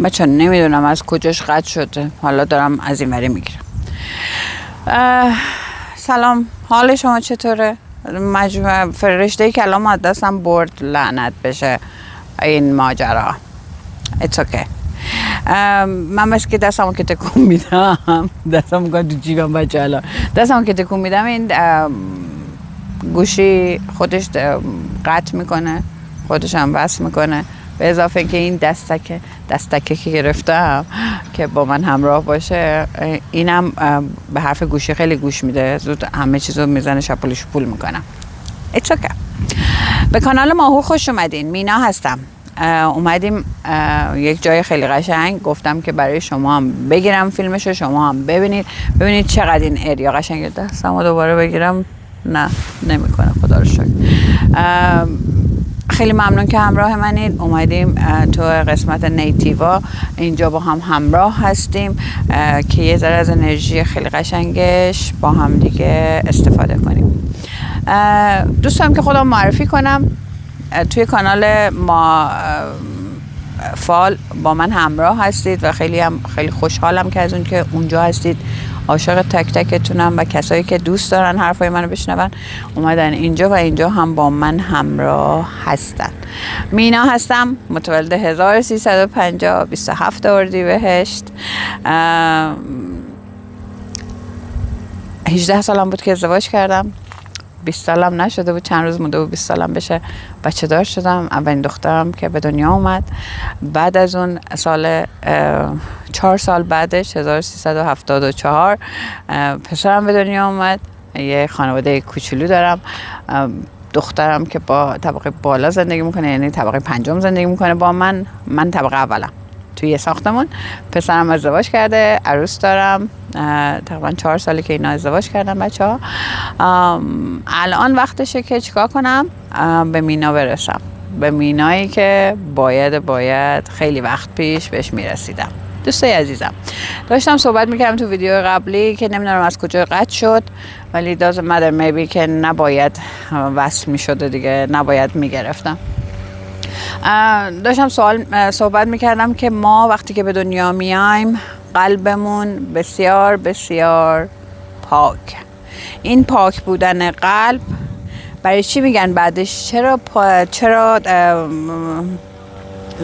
بچه نمیدونم از کجاش قطع شده، حالا دارم از این وری میگیرم. سلام، حال شما چطوره؟ مجموعه فرشته کلام از دستم برد، لعنت بشه این ماجرا. It's okay. من مثل که دستمو که تکون میدم، دستمو میکنم تو جیبم بچه الان، دستمو که تکون میدم این گوشی خودش قطع میکنه، خودش هم وصل میکنه، به اضافه که این دستکه که گرفتم که با من همراه باشه، اینم به حرف گوشی خیلی گوش میده، زود همه چیزو میزنه شپولی شپول میکنم. It's okay. به کانال ماهور خوش اومدین. مینا هستم. اومدیم یک جای خیلی قشنگ، گفتم که برای شما هم بگیرم فیلمشو، شما هم ببینید چقدر این اریا قشنگه. دستمو دوباره بگیرم، نه نمیکنه، خدا رو شکر. خیلی ممنون که همراه منید. اومدیم تو قسمت نیتیوا اینجا با هم همراه هستیم که یه ذره از انرژی خیلی قشنگش با هم دیگه استفاده کنیم. دوست دارم که خودم معرفی کنم. توی کانال ما فال با من همراه هستید و خیلی خوشحالم که از اون که اونجا هستید. عاشق تک تکتونم و کسایی که دوست دارن حرفای منو بشنون اومدن اینجا و اینجا هم با من همراه هستن. مینا هستم، متولد 1350، 27 اردیبهشت. 18 سالم بود که ازدواج کردم، 20 سالم نشده بود، چند روز مونده بود 20 سالم بشه، بچه دار شدم. اولین دخترم که به دنیا اومد. بعد از اون سال 4 سال بعدش 1374 پسرم به دنیا اومد. یه خانواده کوچولو دارم. دخترم که با طبقه بالا زندگی میکنه، یعنی طبقه 5 زندگی میکنه با من طبقه اولم توی ساختمون. پسرم ازدواج کرده، عروس دارم. تقریبا 4 ساله که اینا ازدواج کردن بچه ها. الان وقتشه که چیکار کنم؟ به مینا برسم، به مینایی که باید خیلی وقت پیش بهش میرسیدم. دوستای عزیزم، داشتم صحبت میکردم تو ویدیو قبلی که نمیدونم از کجا قطع شد، ولی doesn't matter، maybe که نباید وصل میشده دیگه، نباید میگرفتم. داشتم صحبت میکردم که ما وقتی که به دنیا میایم قلبمون بسیار بسیار پاک. این پاک بودن قلب برای چی میگن بعدش؟ چرا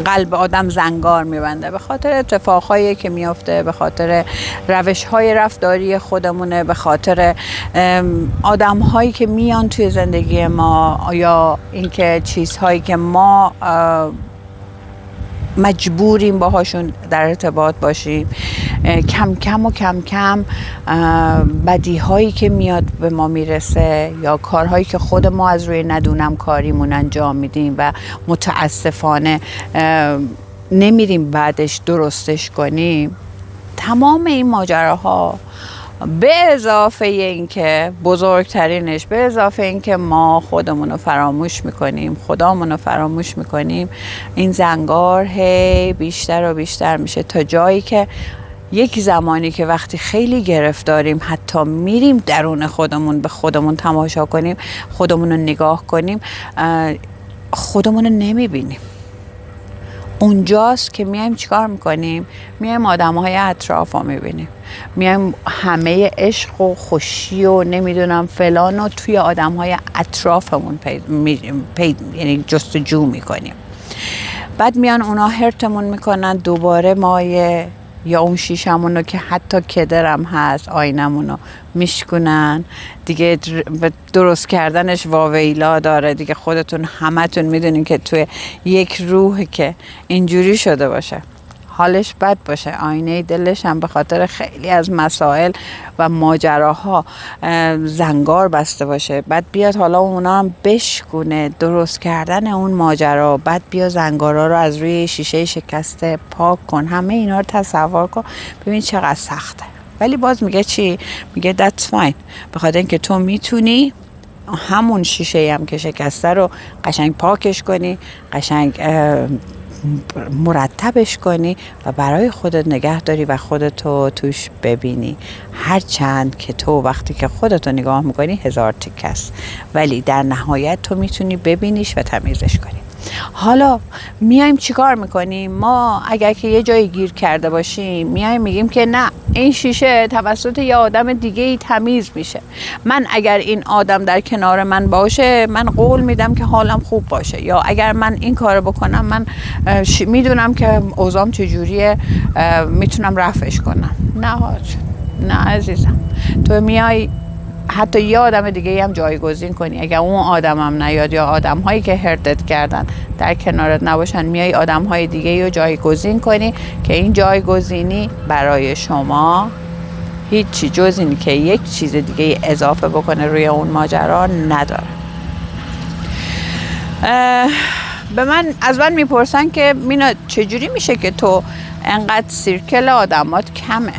قلب آدم زنگار میبنده؟ به خاطر اتفاقهایی که میافته، به خاطر روشهای رفتاری خودمونه، به خاطر آدمهایی که میان توی زندگی ما، یا اینکه چیزهایی که ما مجبوریم باهاشون در ارتباط باشیم. کم کم بدیهایی که میاد به ما میرسه، یا کارهایی که خود ما از روی ندونم کاریمون انجام میدیم و متاسفانه نمیریم بعدش درستش کنیم. تمام این ماجراها به اضافه اینکه بزرگترینش، به اضافه اینکه ما خودمونو فراموش میکنیم، خدامونو فراموش میکنیم، این زنگار هی بیشتر و بیشتر میشه تا جایی که یک زمانی که وقتی خیلی گرفتاریم، حتی میریم درون خودمون، به خودمون تماشا کنیم، خودمونو نگاه کنیم، خودمونو نمیبینیم. اونجاست که میایم چیکار میکنیم؟ میایم آدمهای اطراف رو میبینیم، میایم همه عشق و خوشی و نمیدونم فلان و توی آدمهای اطرافمون یعنی جستجو میکنیم. بعد میان اونا هرتمون میکنن، دوباره مایه یا اون شیشمونو که حتی کدرم هست آینمونو میشکنن دیگه. درست کردنش واویلا داره دیگه. خودتون همتون میدونین که توی یک روح که اینجوری شده باشه، حالش بد باشه، آینه دلش هم به خاطر خیلی از مسائل و ماجراها زنگار بسته باشه، بعد بیاد حالا اونا هم بشکونه درست کردن اون ماجرا، بعد بیا زنگارا رو از روی شیشه شکسته پاک کن. همه اینا رو تصور کن، ببین چقدر سخته. ولی باز میگه چی؟ میگه that's fine، به خاطر اینکه تو میتونی همون شیشه هم که شکسته رو قشنگ پاکش کنی، قشنگ مرتبش کنی و برای خودت نگه داری و خودتو توش ببینی. هرچند که تو وقتی که خودتو نگاه میکنی 1000 تیکه است، ولی در نهایت تو میتونی ببینیش و تمیزش کنی. حالا میایم چیکار میکنیم؟ ما اگر که یه جایی گیر کرده باشیم میایم میگیم که نه، این شیشه توسط یه آدم دیگه ای تمیز میشه، من اگر این آدم در کنار من باشه من قول میدم که حالم خوب باشه، یا اگر من این کارو بکنم من میدونم که اوضاعم چجوریه، میتونم رفعش کنم. نه حاج، نه عزیزم، تو میای حتی یه آدم دیگه هم جایگزین کنی. اگر اون آدم هم نیاد یا آدم هایی که هرتت کردن در کنارت نباشن، میای آدم های دیگه رو جایگزین کنی که این جایگزینی برای شما هیچی جز این که یک چیز دیگه اضافه بکنه روی اون ماجرا نداره. از من میپرسن که مینا چجوری میشه که تو انقدر سیرکل آدمات کمه؟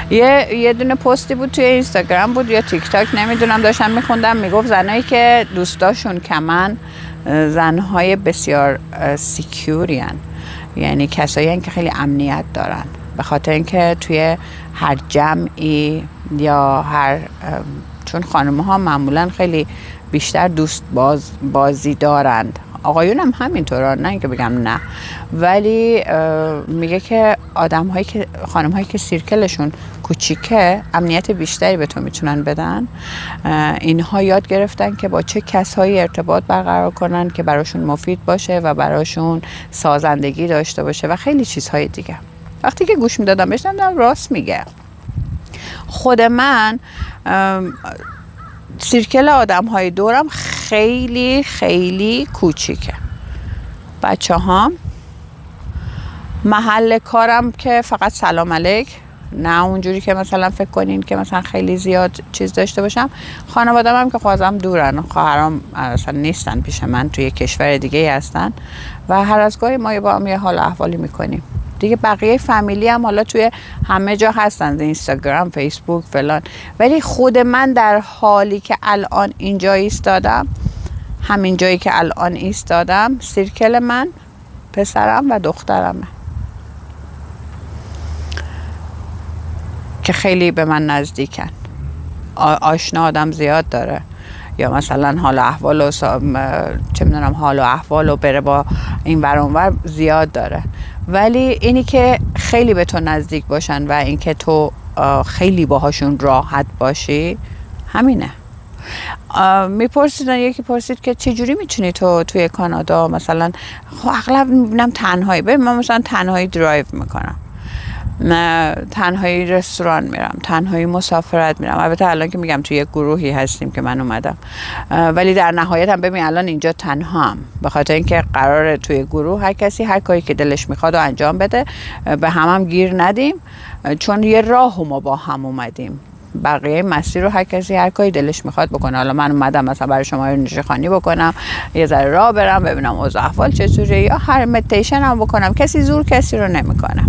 یه دونه پستی بود توی اینستاگرام بود یا تیک تاک نمیدونم، داشتم میخوندم، میگفت زنایی که دوستاشون کمن زنهای بسیار سیکیورین، یعنی کسایی که خیلی امنیت دارن، به خاطر اینکه توی هر جمعی یا چون خانم‌ها معمولا خیلی بیشتر دوست بازی دارند، آقایون هم همینطورا، نه اینکه بگم نه، ولی میگه که خانم هایی که سیرکلشون کوچیکه امنیت بیشتری به تو میتونن بدن. اینها یاد گرفتن که با چه کسایی ارتباط برقرار کنن که براشون مفید باشه و براشون سازندگی داشته باشه و خیلی چیزهای دیگه. وقتی که گوش میدادم بشنم راست میگه. خود من سیرکل آدم های دورم خیلی خیلی کوچیکه. بچه هام، محل کارم که فقط سلام علیک، نه اونجوری که مثلا فکر کنین که مثلا خیلی زیاد چیز داشته باشم. خانوادم هم که خواهرام دورن، خواهرام اصلا نیستن پیش من، توی کشور دیگه هستن و هر از گاهی ما با هم یه حال احوالی میکنیم دیگه. بقیه فامیلی هم حالا توی همه جا هستن، اینستاگرام، فیسبوک فلان، ولی خود من در حالی که الان اینجا ایستادم، همین جایی که الان ایستادم، سیرکل من پسرم و دخترمه که خیلی به من نزدیکن. آشنا آدم زیاد داره، یا مثلا حال و احوال و چه میدونم حال و احوال و بره با این ور اون ور زیاد داره، ولی اینی که خیلی به تو نزدیک باشن و این که تو خیلی باهاشون راحت باشی، همینه. میپرسیدن، یکی پرسید که چجوری میتونی تو توی کانادا مثلا، خب اغلب میبینم تنهایی، ببین من مثلا تنهایی درایو میکنم، نه تنهایی رستوران میرم، تنهایی مسافرت میرم. البته الان که میگم توی یک گروهی هستیم که من اومدم، ولی در نهایت هم ببین الان اینجا تنهام، به خاطر اینکه قراره توی گروه هر کسی هر کاری که دلش میخواد و انجام بده، به هم گیر ندیم، چون یه راه ما با هم اومدیم، بقیه مسیر رو هر کسی هر کاری دلش میخواد بکنه. حالا من اومدم مثلا برای شما نشخوانی بکنم، یه ذره راه برم ببینم اوضاع احوال چطوره، یا هر مدیتیشن هم بکنم، کسی زور کسی رو نمیکنه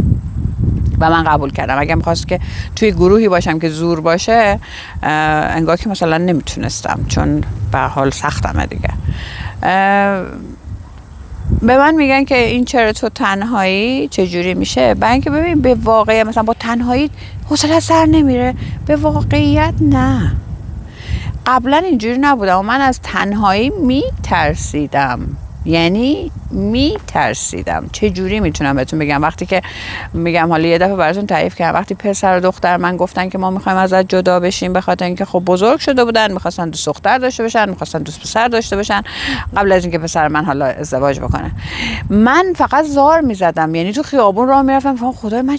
و من قبول کردم. اگه میخواست که توی گروهی باشم که زور باشه، انگار که مثلا نمیتونستم، چون به حال سختمه دیگه. به من میگن که این چرا تو تنهایی چجوری میشه؟ برای اینکه ببین به واقعیت مثلا با تنهایی حوصله سر نمیره، به واقعیت نه. قبلا اینجوری نبودم و من از تنهایی میترسیدم، یعنی میترسیدم. چه جوری میتونم بهتون بگم؟ وقتی که میگم حالا یه دفعه براتون تعریف کردم، وقتی پسر و دختر من گفتن که ما میخوایم ازت جدا بشیم، به خاطر اینکه خب بزرگ شده بودن، میخواستن دوست دختر داشته باشن، میخواستن دوست پسر داشته باشن قبل از اینکه پسر من حالا ازدواج بکنه. من فقط زار میزدم، یعنی تو خیابون راه میرفتم خدای من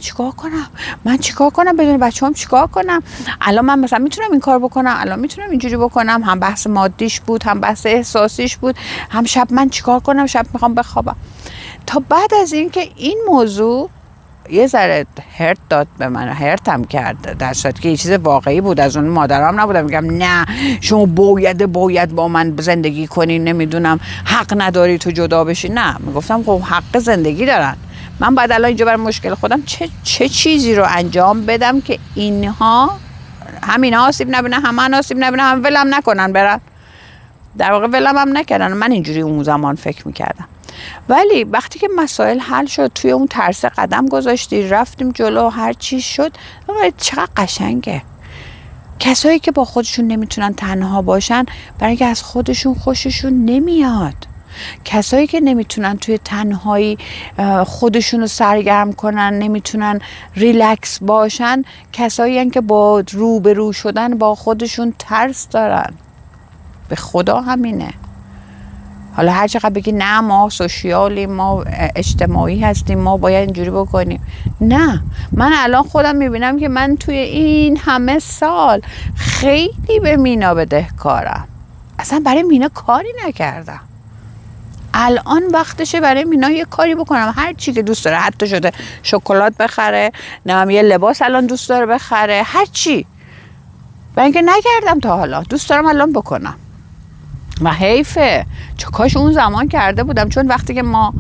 چیکار کنم بدون بچه‌ام چیکار کنم؟ الان من مثلا میتونم این کار بکنم، الان میتونم اینجوری بکنم. هم بحث مادیش بود، هم بحث احساسیش بود، هم شب من چیکار کنم، شب میخوام بخوابم. تا بعد از اینکه این موضوع یه ذره هرت داد به من، هرتم کرد، در صورتی که یه چیز واقعی بود. از اون مادرام نبودم میگم نه شما باید با من زندگی کنی، نمیدونم حق نداری تو جدا بشی. نه، میگفتم خب حق زندگی دارن. من بعد الان اینجا بر مشکل خودم چه چیزی رو انجام بدم که اینها آسیب نبینن، همه آسیب نبینن، هم ولم نکنن برن. در واقع ولم هم نکردن. من اینجوری اون زمان فکر میکردم. ولی وقتی که مسائل حل شد، توی اون ترس قدم گذاشتی، رفتیم جلو، هر چی شد، چقدر قشنگه. کسایی که با خودشون نمیتونن تنها باشن، برای اینکه از خودشون خوششون نمیاد. کسایی که نمیتونن توی تنهایی خودشونو سرگرم کنن، نمیتونن ریلکس باشن، کسایی هن که با روبرو شدن با خودشون ترس دارن. به خدا همینه. حالا هر چقدر بگی نه ما سوشیالیم، ما اجتماعی هستیم، ما باید اینجوری بکنیم، نه، من الان خودم میبینم که من توی این همه سال خیلی به مینا بدهکارم. اصلا برای مینا کاری نکردم. الان وقتشه برای مینا یه کاری بکنم، هر چی که دوست داره، حتی شده شکلات بخره، نه یه لباس الان دوست داره بخره، هر چی، برای اینکه نکردم تا حالا، دوست دارم الان بکنم. و حیفه، چه کاش اون زمان کرده بودم. چون وقتی که ما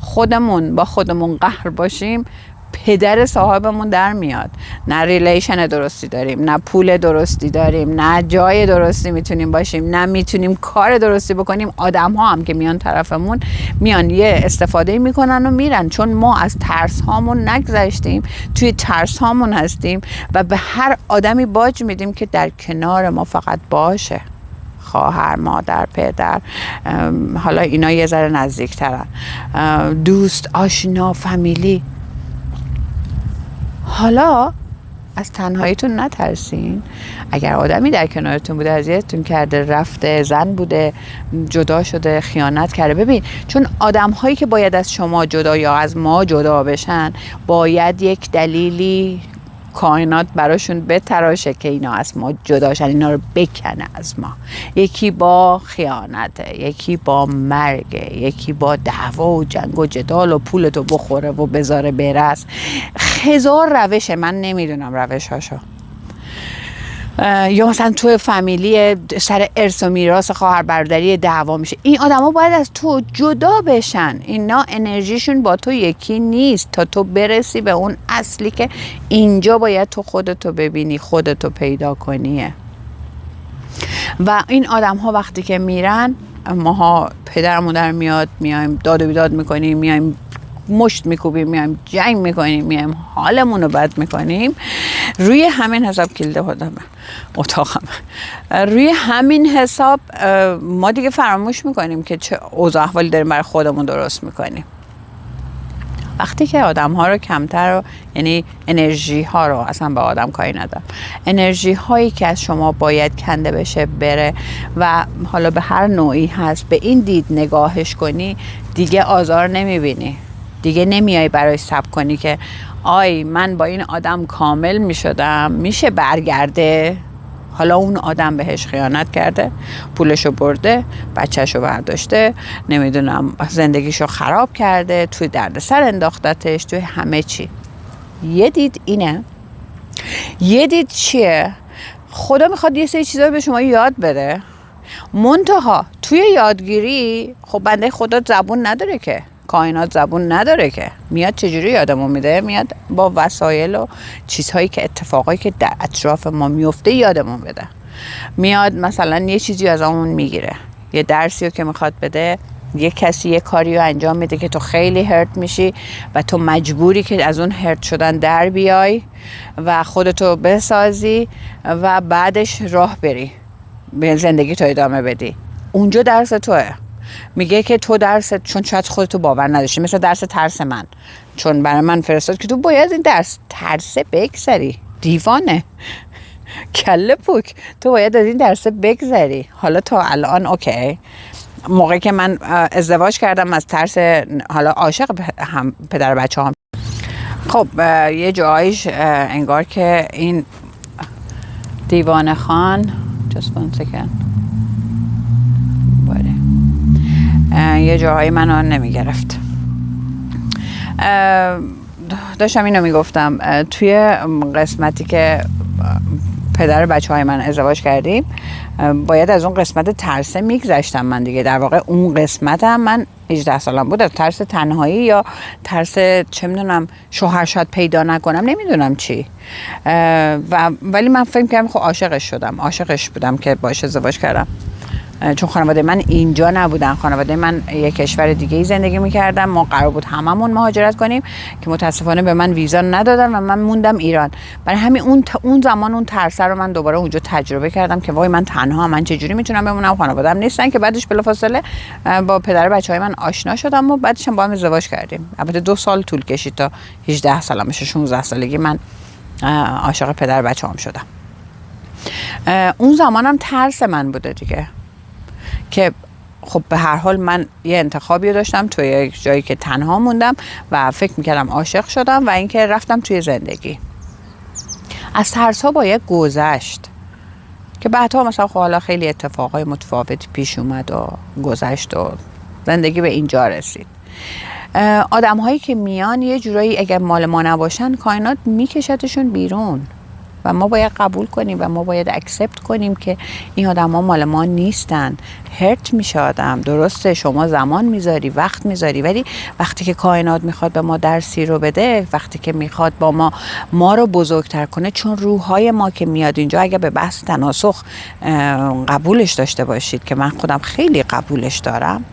خودمون با خودمون قهر باشیم، پدر صاحبمون در میاد. نه ریلیشن درستی داریم، نه پول درستی داریم، نه جای درستی میتونیم باشیم، نه میتونیم کار درستی بکنیم. آدم ها هم که میان طرفمون، میان یه استفاده میکنن و میرن. چون ما از ترس هامون نگذشتیم، توی ترس هامون هستیم و به هر آدمی باج میدیم که در کنار ما فقط باشه. خواهر، مادر، پدر، حالا اینا یه ذره نزدیکترن، دوست، آشنا، فامیلی. حالا از تنهاییتون نترسین. اگر آدمی در کنارتون بوده، اذیتتون کرده، رفته، زن بوده، جدا شده، خیانت کرده، ببین، چون آدم هایی که باید از شما جدا یا از ما جدا بشن، باید یک دلیلی کائنات براشون بتراشه که اینا از ما جداشن، اینا رو بکنه از ما. یکی با خیانته، یکی با مرگه، یکی با دعوا و جنگ و جدال و پولتو بخوره و بذاره برس. هزار روشه، من نمیدونم روش هاشو. یا مثلا تو فامیلی سر ارث و میراث خواهر برادری دعوا میشه. این آدما باید از تو جدا بشن. اینا انرژیشون با تو یکی نیست تا تو برسی به اون اصلی که اینجا باید تو خودتو ببینی، خودتو پیدا کنیه. و این آدم ها وقتی که میرن، ماها پدرمون در میاد، میایم داد و بیداد میکنیم، میایم مشت میکوبیم، میایم جنگ میکنیم، میایم حالمون رو بد میکنیم. روی همین حساب کلید اتاقم، روی همین حساب ما دیگه فراموش میکنیم که چه اوضاع احوالی داریم برای خودمون درست میکنیم. وقتی که آدم ها رو کمتر، یعنی انرژی ها رو، اصلا به آدم کاری ندارم، انرژی هایی که از شما باید کنده بشه بره و حالا به هر نوعی هست، به این دید نگاهش کنی، دیگه آزار نمیبینی. دیگه نمیای برای صبر کنی که آی من با این آدم کامل میشدم، میشه برگرده. حالا اون آدم بهش خیانت کرده، پولشو برده، بچهشو برداشته، نمیدونم زندگیشو خراب کرده، توی دردسر انداختتش، توی همه چی. یه دید اینه. یه دید چیه؟ خدا میخواد یه سری چیزا به شما یاد بده، منتها توی یادگیری خب بنده خدا زبون نداره که، کائنات زبون نداره که. میاد چجوری یادمون میده؟ میاد با وسایل و چیزهایی که اتفاقایی که در اطراف ما میفته یادمون بده. میاد مثلا یه چیزی از اون میگیره، یه درسی رو که میخواد بده، یه کسی یه کاری رو انجام میده که تو خیلی هرت میشی و تو مجبوری که از اون هرت شدن در بیای و خودتو بسازی و بعدش راه بری، به زندگی تو ادامه بدی. اونجا درس توه. میگه که تو درست، چون شاید خودتو باور نداشتی، مثل درس ترس من، چون برای من فرستاد که تو باید این درس ترس بگذری. دیوانه، کله پوک، تو باید از این درس بگذری. حالا تا الان اوکی، موقعی که من ازدواج کردم از ترس، حالا عاشق هم پدر بچه هم، خب یه جایش انگار که این دیوانه خان یه جاهایی منو نمیگرفت. داشتم اینو میگفتم توی قسمتی که پدر بچه های من ازدواج کردیم، باید از اون قسمت ترسه میگذشتم من دیگه. در واقع اون قسمت هم من 18 سالم بود، ترس تنهایی یا ترس چه میدونم شوهر شاید پیدا نکنم، نمیدونم چی. ولی من فکر کردم خب عاشقش شدم، عاشقش بودم که باش ازدواج کردم. چون خانواده من اینجا نبودن، خانواده من یک کشور دیگه ای زندگی میکردن. ما قرار بود هممون مهاجرت کنیم که متاسفانه به من ویزا ندادن و من موندم ایران. برای همین اون زمان اون ترس رو من دوباره اونجا تجربه کردم که وای من تنها، من چجوری میتونم بمونم، خانواده‌ام نیستن. که بعدش بلافاصله با پدر بچهای من آشنا شدم و بعدش هم با هم ازدواج کردیم. البته 2 سال طول کشید تا 18 سالم بشه. 16 سالگی من عاشق پدر بچه‌ام شدم. اون زمانم ترس من بوده دیگه، که خب به هر حال من یه انتخابی داشتم توی یک جایی که تنها موندم و فکر میکردم عاشق شدم و اینکه رفتم توی زندگی. از ترس ها باید گذشت که بعدها مثلا خب حالا خیلی اتفاقای متفاوتی پیش اومد و گذشت و زندگی به اینجا رسید. آدم هایی که میان یه جورایی اگر مال ما نباشن کائنات میکشتشون بیرون و ما باید قبول کنیم و ما باید اکسپت کنیم که این آدم ها مال ما نیستن. هرت میشه آدم. درسته شما زمان میذاری، وقت میذاری، ولی وقتی که کائنات میخواد به ما درسی رو بده، وقتی که میخواد با ما رو بزرگتر کنه، چون روحای ما که میاد اینجا، اگر به بحث تناسخ قبولش داشته باشید که من خودم خیلی قبولش دارم،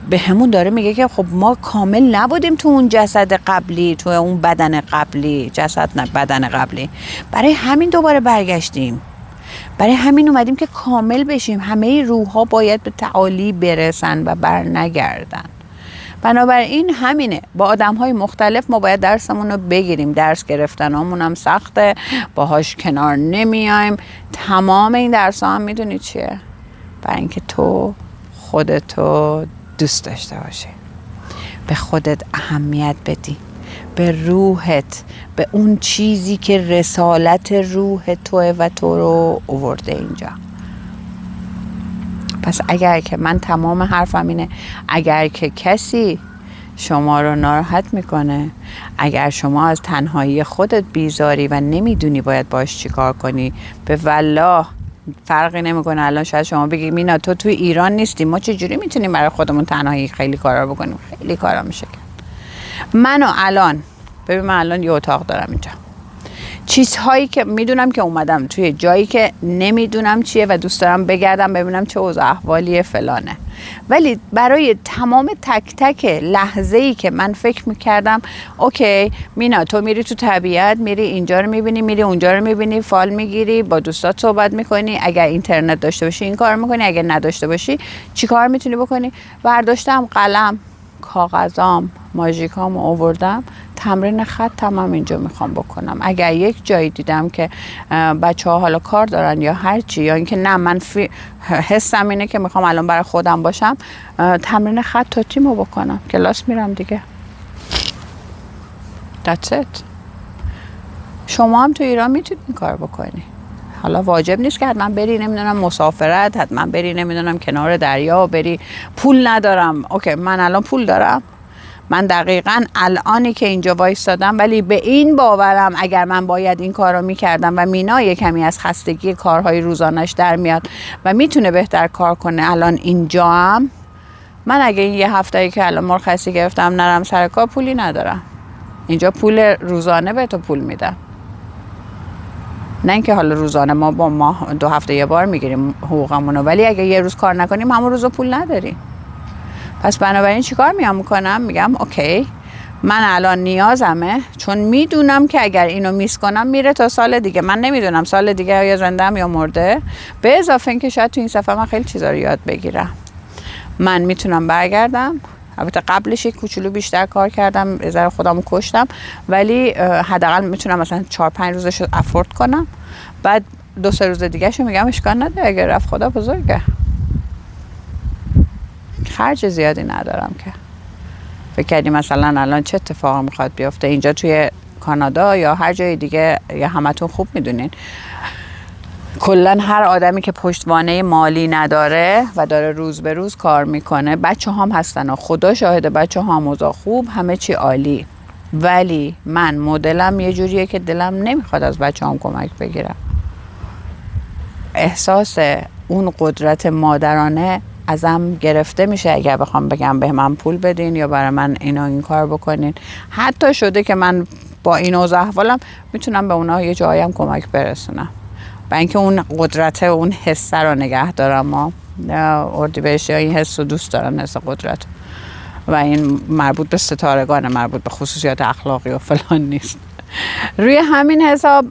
به همون داره میگه که خب ما کامل نبودیم تو اون جسد قبلی، تو اون بدن قبلی، جسد نه بدن قبلی، برای همین دوباره برگشتیم، برای همین اومدیم که کامل بشیم. همه روح‌ها باید به تعالی برسن و بر نگردن. بنابراین همینه، با آدم‌های مختلف ما باید درسمون رو بگیریم. درس گرفتنامون هم سخته، باهاش کنار نمیایم. تمام این درس‌ها هم میدونی چیه؟ برای اینکه تو خودتو دوست داشته باشی، به خودت اهمیت بدی، به روحت، به اون چیزی که رسالت روح توه و تو رو آورده اینجا. پس اگر که من تمام حرفم اینه، اگر که کسی شما رو ناراحت میکنه، اگر شما از تنهایی خودت بیزاری و نمیدونی باید باش چی کار کنی، به والله فرقی نمیکنه. الان شاید شما بگی مینا تو توی ایران نیستی، ما چجوری میتونیم برای خودمون تنهایی خیلی کارا بکنیم؟ خیلی کارا میشه کرد. من الان یه اتاق دارم اینجا، چیزهایی که میدونم که اومدم توی جایی که نمیدونم چیه و دوست دارم بگردم ببینم چه اوضاع احوالیه فلانه، ولی برای تمام تک تک لحظه‌ای که من فکر میکردم اوکی مینا تو میری تو طبیعت، میری اینجا رو میبینی، میری اونجا رو میبینی، فال میگیری، با دوستات صحبت میکنی، اگر اینترنت داشته باشی این کار میکنی، اگر نداشته باشی چی کار میتونی بکنی. برداشتم قلم، کاغذام، ماژیکامو آوردم، تمرین خطم هم اینجا میخوام بکنم. اگر یک جایی دیدم که بچه ها حالا کار دارن یا هر چی، یا اینکه نه من حسم اینه که میخوام الان برای خودم باشم، تمرین خطاطیمو بکنم، کلاس میرم دیگه. That's it. شما هم تو ایران میتونید این کار بکنی. حالا واجب نیست که حتما بری نمیدونم مسافرت، حتما بری نمیدونم کنار دریا بری. پول ندارم، اوکی من الان پول دارم، من دقیقاً الانی که اینجا وایستادم، ولی به این باورم اگر من باید این کار رو میکردم و مینا یک کمی از خستگی کارهای روزانش در میاد و میتونه بهتر کار کنه الان اینجا هم، من اگه این یه هفته‌ای که الان مرخصی گرفتم نرم سر کار پولی ندارم. اینجا پول روزانه به تو پول میدم، نه اینکه حالا روزانه ما با ماه 2 هفته یه بار میگیریم حقوقمونو، ولی اگه یه روز کار نکنیم همون روزو پول نداریم. پس بنابراین چیکار میکنم؟ میگم اوکی من الان نیازمه، چون میدونم که اگر اینو میس کنم میره تا سال دیگه، من نمیدونم سال دیگه یا زنده‌ام یا مرده، به اضافه اینکه شاید تو این سفر من خیلی چیزا رو یاد بگیرم. من میتونم برگردم، البته قبلش یک کوچولو بیشتر کار کردم، یه ذره خودمو کشتم، ولی حداقل میتونم مثلا 4-5 روزش رو افورد کنم، بعد 2-3 روز دیگه شو میگم اشکال نداره، اگر رفت خدا بزرگه، خرج زیادی ندارم که. فکر کردی مثلا الان چه اتفاقی میخواد بیفته اینجا توی کانادا یا هر جای دیگه، یا همتون خوب میدونین کلن هر آدمی که پشتوانه مالی نداره و داره روز به روز کار میکنه، بچه هم هستن و خدا شاهده بچه هم اوضاع خوب، همه چی عالی، ولی من مدلم یه جوریه که دلم نمیخواد از بچه هم کمک بگیرم. احساس اون قدرت مادرانه ازم گرفته میشه اگر بخوام بگم به من پول بدین یا برای من این کار بکنین. حتی شده که من با این اوضاع احوالم میتونم به اونها یه جایی هم کمک برسونم. و اینکه اون قدرت اون حس رو نگه دارم. ما اردیبهشتی ها این حس رو دوست دارن، حس قدرت، و این مربوط به ستارگان، مربوط به خصوصیات اخلاقی و فلان نیست. روی همین حساب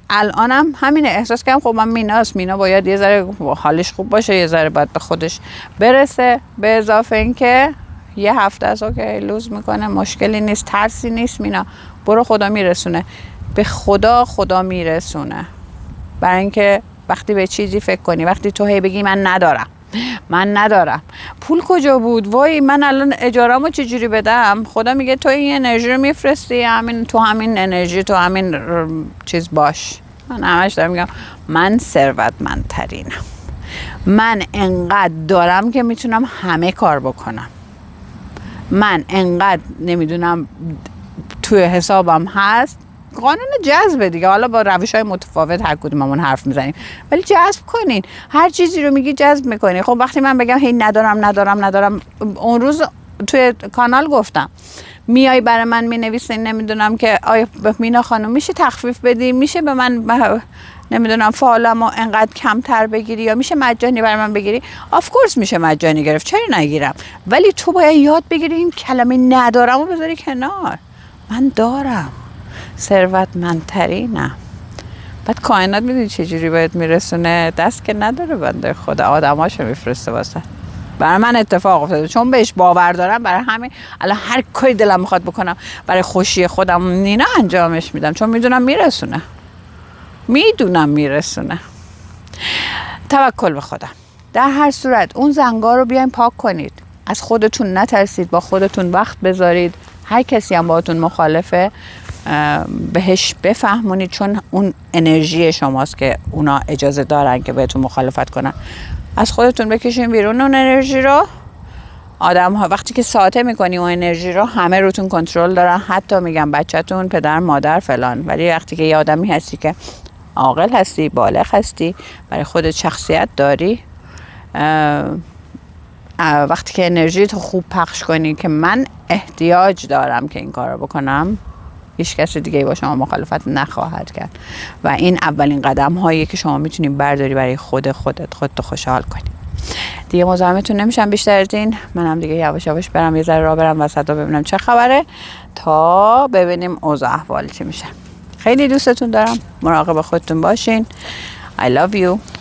الانم همین احساس کردم خب من مینا باید یه ذره حالش خوب باشه، یه ذره باید به خودش برسه، به اضافه اینکه یه هفته است اوکی لوز میکنه، مشکلی نیست، ترسی نیست، مینا برو خدا میرسونه. به خدا میرسونه. برای اینکه وقتی به چیزی فکر کنی، وقتی تو هی بگی من ندارم پول کجا بود، وای من الان اجاره‌مو چجوری بدم، خدا میگه تو این انرژی رو میفرستی، همین تو همین انرژی، تو همین چیز باش. من همش دارم میگم من ثروتمندترینم، من انقدر دارم که میتونم همه کار بکنم، من انقدر نمیدونم توی حسابم هست. قانون جذب دیگه، حالا با روش‌های متفاوت هر کدوممون حرف میزنیم، ولی جذب کنین. هر چیزی رو میگی جذب میکنی. خب وقتی من بگم هی ندارم، اون روز توی کانال گفتم میای برای من مینویسین نمیدونم که آیا مینا خانم میشه تخفیف بدی، میشه به من نمیدونم فالمو انقدر کمتر بگیری، یا میشه مجانی برای من بگیری. آف کورس میشه مجانی گرفت، چرا نگیرم، ولی تو باید یاد بگیری این کلمه ندارم رو بذاری کنار. من دارم، ثروتمندترینم. بعد کائنات میدونی چجوری باید میرسونه؟ دست که نداره بنده خدا، آدماشو میفرسته واسه. برای من اتفاق افتاده چون بهش باور دارم، برای همین الان هر کاری دلم میخواد بکنم برای خوشی خودم نینا انجامش میدم، چون میدونم میرسونه. توکل به خدا. در هر صورت اون زنگا رو بیاین پاک کنید، از خودتون نترسید، با خودتون وقت بذارید. هر کسی هم باهاتون مخالفه بهش بفهمونید، چون اون انرژی شماست که اونا اجازه دارن که بهتون مخالفت کنن. از خودتون بکشین بیرون اون انرژی رو. آدم ها وقتی که ساطع میکنی اون انرژی رو، همه روتون کنترل دارن، حتی میگم بچه‌تون، پدر مادر فلان. ولی وقتی که یه آدمی هستی که عاقل هستی، بالغ هستی، برای خودت شخصیت داری، وقتی که انرژی تو خوب پخش کنی که من احتیاج دارم که این کار رو بکنم، هیچ کسی دیگه با شما مخالفت نخواهد کرد. و این اولین قدم هایی که شما میتونید برداری برای خودت خوشحال کنی. دیگه مزاحمتون نمیشم بیشتر از این. منم دیگه یواش یواش برم یه ذره راه برم وسط ببینم چه خبره، تا ببینیم اوضاع احوال چی میشه. خیلی دوستتون دارم، مراقب خودتون باشین. I love you.